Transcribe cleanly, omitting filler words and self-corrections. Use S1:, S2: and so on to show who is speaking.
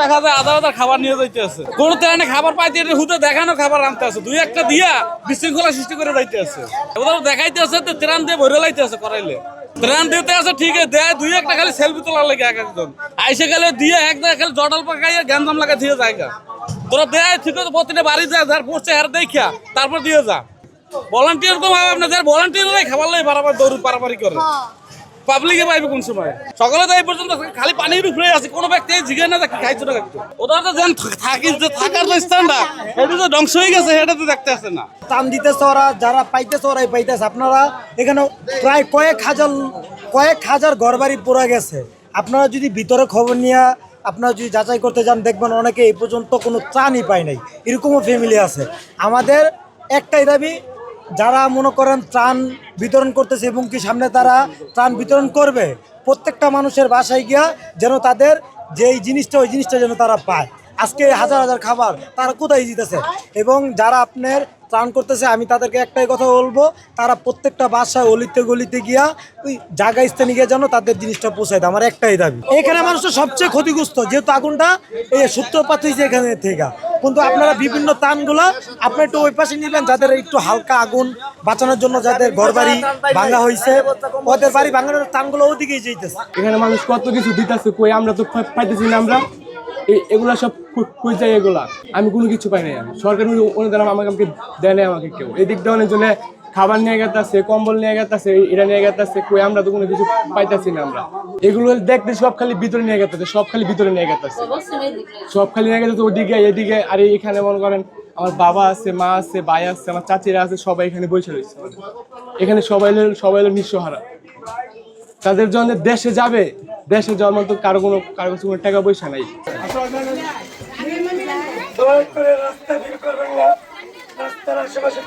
S1: দেখা যায় আধা আধা খাবার নিয়ে যাইতে আছে, কোন ট্রেনে খাবার পাইতে হুতে দেখানো খাবার আনতে আছে, দুই একটা দিয়া বিশৃঙ্খলা সৃষ্টি করে যাইতে আছে। ওদের দেখাইতে আছে ট্রেন দিয়ে ভরে লাইতে আছে, করাইলে ট্রেন দিতে আছে ঠিক আছে, দেয় দুই একটা খালি সেলফি তোলার লাগে এক একজন আইসে গেলে দিয়ে একদম খালি জটাল পাকাইয়া গ্যাঞ্জাম লাগা দিয়ে জায়গা তোরা দেয় ঠিক আছে, প্রতিটা বাড়ি যায় যার পড়ছে হার দেখা তারপর দিয়ে যা। ভলান্টিয়ার তো আপনার যার ভলান্টিয়াররাই খাবার লাগে বারবার দৌড় পারাপারি করে, পাবলিকে পাইবে কোন সময়? সকালে তো এই পর্যন্ত খালি পানির উপরে আছে, কোনো ব্যক্তি জিজ্ঞেস না কি খাইছো না খাইছো। ওটা তো যেন থাকি যে থাকার যে স্থানটা এটা তো ধ্বংস হয়ে গেছে, এটা তো দেখতে আসে না।
S2: টান দিতেছে ওরা, যারা পাইতেছে ওরাই পাইতেছে। আপনারা এখানে প্রায় কয়েক হাজার ঘরবাড়ি পোড়া গেছে। আপনারা যদি ভিতরে খবর নিয়ে আপনারা যদি যাচাই করতে যান, দেখবেন অনেকে এই পর্যন্ত কোনো ত্রাণই পায় নাই, এরকমও ফ্যামিলি আছে। আমাদের একটাই দাবি, যারা মনে করেন ত্রাণ বিতরণ করতেছে এবং কি সামনে তারা ত্রাণ বিতরণ করবে, প্রত্যেকটা মানুষের বাসায় গিয়া যেন তাদের যেই জিনিসটা ওই জিনিসটা যেন তারা পায়। আজকে হাজার হাজার খাবার তারা কোথায় দিতেছে, এবং যারা আপনার ত্রাণ করতেছে আমি তাদেরকে একটাই কথা বলবো, তারা প্রত্যেকটা বাসায় অলিতে গলিতে গিয়া ওই জায়গা স্থানে গিয়ে যেন তাদের জিনিসটা পৌঁছায় দেয়। আমার একটাই দাবি। এখানে মানুষের সবচেয়ে ক্ষতিগ্রস্ত, যেহেতু আগুনটা এই সূত্রপাত হয়েছে এখানে থেকে, কিন্তু আপনারা বিভিন্ন ত্রাণগুলো আপনার একটু ওই পাশে নেবেন, যাদের একটু হালকা আগুন বাঁচানোর জন্য, যাদের ঘর বাড়ি ভাঙা হয়েছে ওদের বাড়ি ভাঙানোর ত্রাণগুলো ওদিকেই যেতেছে।
S3: এখানে মানুষ কত কিছু দিতেছে, কই আমরা তো পাইতেছি না। আমরা এগুলা সব কই যাই, এগুলা আমি কোনো কিছু পাই নাই। আমি সরকার অনুদান আমাকে দেয় নাই, আমাকে কেউ এই দিক দেওয়ানোর জন্য খাবার নিয়ে গেছে, কম্বল নিয়ে গেছে, এটা নিয়ে গেছে, কই আমরা তো কোনো কিছু পাইতেছি না। আমরা এগুলো দেখতে সব খালি ভিতরে নিয়ে গেছে, সব খালি ভিতরে নিয়ে গেছে, সব খালি নিয়ে গেছে ওদিকে এদিকে। আর এখানে মনে করেন আমার বাবা আছে, মা আছে, ভাই আছে, আমার চাচিরা আছে, সবাই এখানে বসে রয়েছে। এখানে সবাই হলো নিঃস্বহারা। তাদের জন্য দেশে যাবে, দেশে যাওয়ার মতো কারো কাছে কোনো টাকা পয়সা নাই।
S2: রাস্তার আশেপাশে